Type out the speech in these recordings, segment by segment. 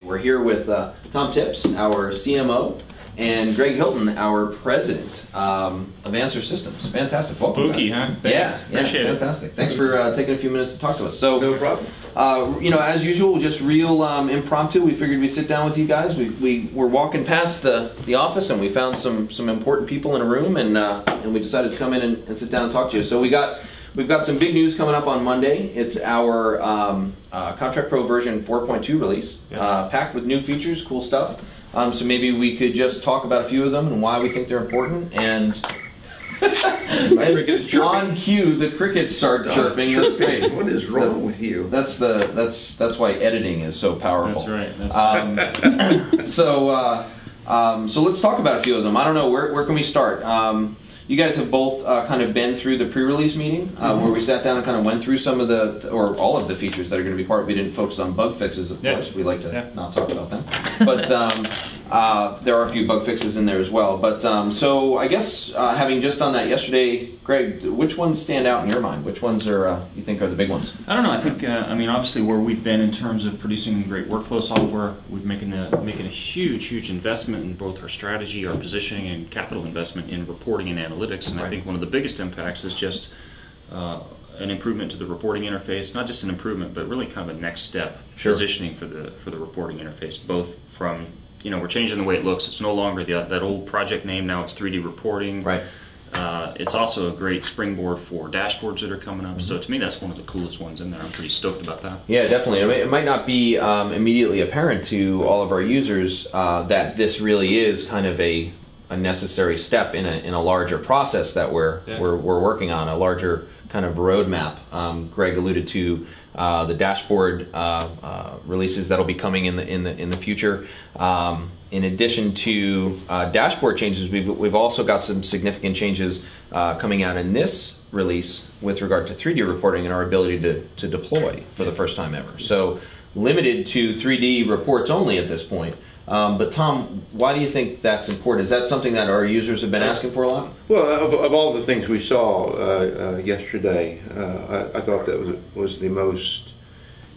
We're here with Tom Tips, our CMO, and Greg Hilton, our president of Answer Systems. Fantastic. Welcome, spooky, guys. huh? Thanks. Yeah, Appreciate it. fantastic. Thanks for taking a few minutes to talk to us. So, no problem. You know, as usual, just real impromptu. We figured we'd sit down with you guys. We were walking past the office and we found some important people in a room, and we decided to come in and sit down and talk to you. So we've got some big news coming up on Monday. It's our ContractPro version 4.2 release, Yes. packed with new features, cool stuff. So maybe we could just talk about a few of them and why we think they're important. And on cue, the crickets start chirping. That's great. What is wrong with you? That's why editing is so powerful. That's right. That's right. So let's talk about a few of them. I don't know, where can we start? You guys have both kind of been through the pre-release meeting where we sat down and kind of went through some of or all of the features that are going to be part. We didn't focus on bug fixes, of course. We like to not talk about them. But there are a few bug fixes in there as well. But so I guess having just done that yesterday, Greg, which ones stand out in your mind? Which ones are you think are the big ones? I don't know. I think I mean, obviously where we've been in terms of producing great workflow software, we've making a huge investment in both our strategy, our positioning, and capital investment in reporting and analytics. And I think one of the biggest impacts is just an improvement to the reporting interface. Not just an improvement, but really kind of a next step positioning for the reporting interface. Both from, you know, we're changing the way it looks. It's no longer that old project name. Now it's 3D reporting. Right. It's also a great springboard for dashboards that are coming up. So to me, that's one of the coolest ones in there. I'm pretty stoked about that. Yeah, definitely. I mean, it might not be immediately apparent to all of our users that this really is kind of a necessary step in a larger process that we're working on, a larger kind of roadmap. Greg alluded to the dashboard releases that'll be coming in the future. In addition to dashboard changes, we've also got some significant changes coming out in this release with regard to 3D reporting and our ability to deploy for the first time ever. So limited to 3D reports only at this point. But Tom, why do you think that's important? Is that something that our users have been asking for a lot? Well, of all the things we saw yesterday, I thought that was the most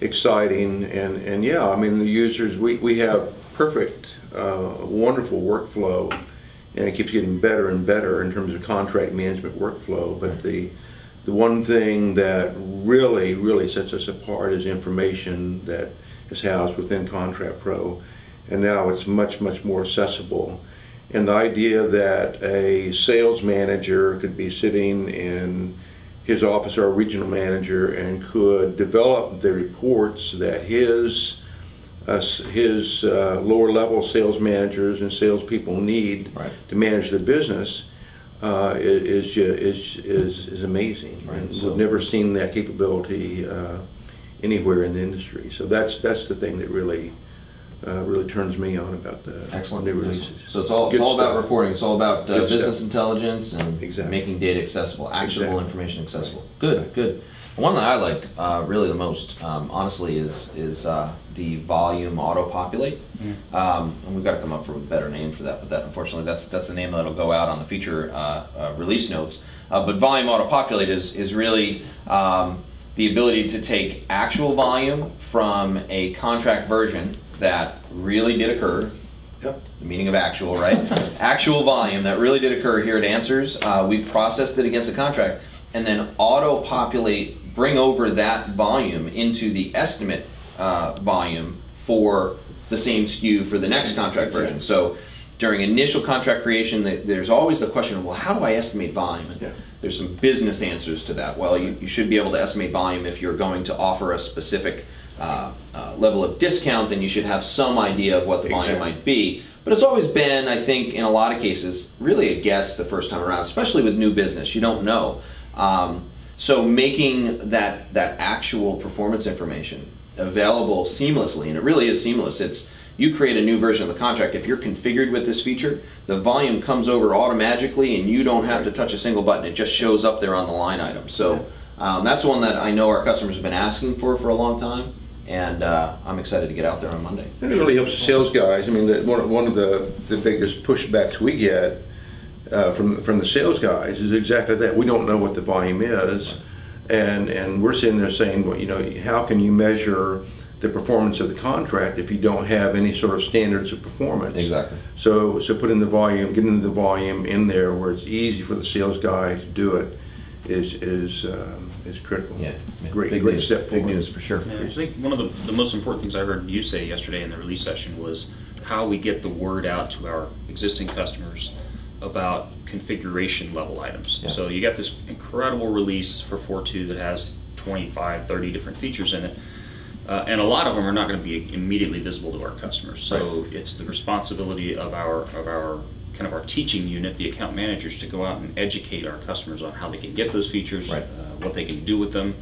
exciting. And yeah, I mean, the users, we have perfect, wonderful workflow, and it keeps getting better and better in terms of contract management workflow. But the one thing that really sets us apart is information that is housed within ContractPro. And now it's much more accessible. And the idea that a sales manager could be sitting in his office, or a regional manager, and could develop the reports that his lower level sales managers and salespeople need to manage the business is amazing. Right. And we've never seen that capability anywhere in the industry. So that's the thing that really turns me on about the new releases. So it's all about reporting. It's all about business intelligence and making data accessible, actionable information accessible. Good. One that I like really the most, honestly, is the volume auto-populate. And we've got to come up with a better name for that, but that unfortunately that's the name that'll go out on the feature release notes. But volume auto-populate is really the ability to take actual volume from a contract version that really did occur. The meaning of actual, right? Actual volume that really did occur here at Answers. We've processed it against a contract, and then auto-populate, bring over that volume into the estimate volume for the same SKU for the next contract version. So during initial contract creation, there's always the question of, well, how do I estimate volume? And there's some business answers to that. Well, you should be able to estimate volume if you're going to offer a specific level of discount, then you should have some idea of what the volume might be. But it's always been, I think, in a lot of cases, really a guess the first time around, especially with new business. You don't know. So making that actual performance information available seamlessly, and it really is seamless. It's you create a new version of the contract. If you're configured with this feature, the volume comes over automatically, and you don't have to touch a single button. It just shows up there on the line item. So that's one that I know our customers have been asking for a long time. And I'm excited to get out there on Monday. And it really helps the sales guys. I mean, one of the biggest pushbacks we get from the sales guys is exactly that. We don't know what the volume is, and we're sitting there saying, well, you know, how can you measure the performance of the contract if you don't have any sort of standards of performance. Exactly. So putting the volume, getting the volume in there where it's easy for the sales guy to do it is critical. Yeah, great news. Step forward. Big news for sure. Yeah, I think one of the most important things I heard you say yesterday in the release session was how we get the word out to our existing customers about configuration level items. Yeah. So you got this incredible release for 4.2 that has 25, 30 different features in it. And a lot of them are not going to be immediately visible to our customers. So it's the responsibility of our kind of our teaching unit, the account managers, to go out and educate our customers on how they can get those features, what they can do with them,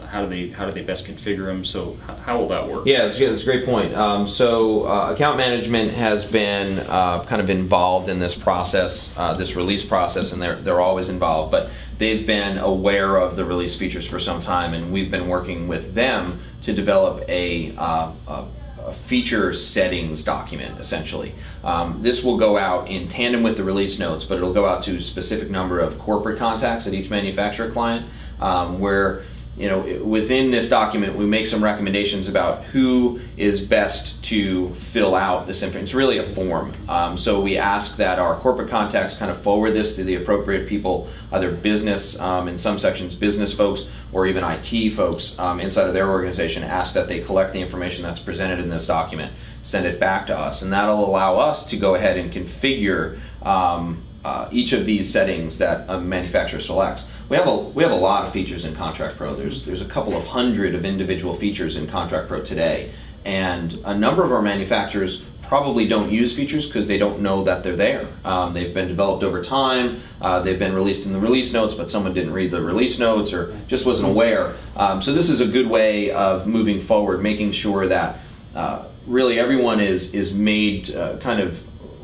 how do they best configure them. So how will that work? Yeah, that's a great point. So account management has been kind of involved in this process, this release process, and they're always involved. But they've been aware of the release features for some time, and we've been working with them to develop a feature settings document, essentially. This will go out in tandem with the release notes, but it'll go out to a specific number of corporate contacts at each manufacturer client, where, you know, within this document we make some recommendations about who is best to fill out this information. It's really a form. So we ask that our corporate contacts kind of forward this to the appropriate people, either business, in some sections business folks, or even IT folks inside of their organization. Ask that they collect the information that's presented in this document, send it back to us, and that'll allow us to go ahead and configure each of these settings that a manufacturer selects. We have a lot of features in ContractPro. There's a couple of hundred of individual features in ContractPro today, and a number of our manufacturers probably don't use features because they don't know that they're there. They've been developed over time, they've been released in the release notes, but someone didn't read the release notes or just wasn't aware. So this is a good way of moving forward, making sure that really everyone is made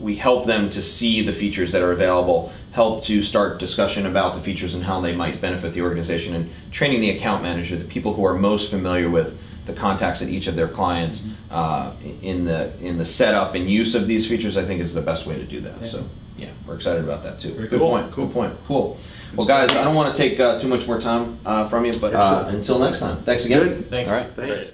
we help them to see the features that are available, help to start discussion about the features and how they might benefit the organization, and training the account manager, the people who are most familiar with the contacts at each of their clients in the setup and use of these features, I think is the best way to do that. Yeah. So yeah, we're excited about that too. Good point. Cool. Well, guys, I don't want to take too much more time from you, but until next time, thanks again. Good. Thanks. All right. Thanks.